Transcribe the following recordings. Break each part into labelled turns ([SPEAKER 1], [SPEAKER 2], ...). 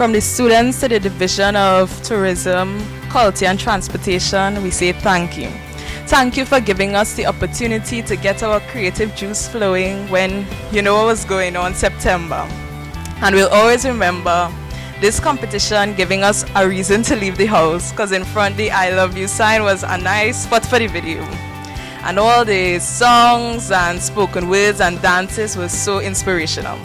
[SPEAKER 1] From the students to the Division of Tourism, Quality and Transportation, we say thank you. Thank you for giving us the opportunity to get our creative juice flowing when you know what was going on September. And we'll always remember this competition giving us a reason to leave the house, because in front the I love you sign was a nice spot for the video. And all the songs and spoken words and dances was so inspirational.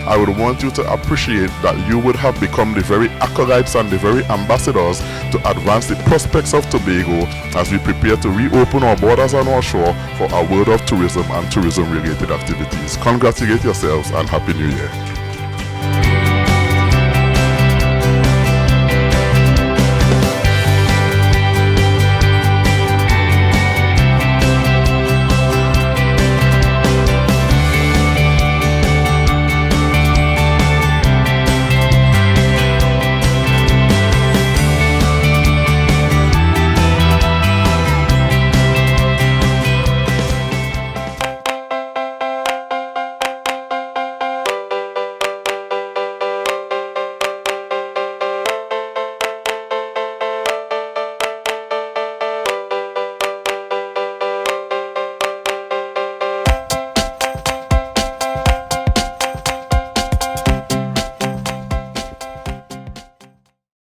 [SPEAKER 2] I would want you to appreciate that you would have become the very acolytes and the very ambassadors to advance the prospects of Tobago as we prepare to reopen our borders and our shore for a world of tourism and tourism-related activities. Congratulate yourselves and Happy New Year.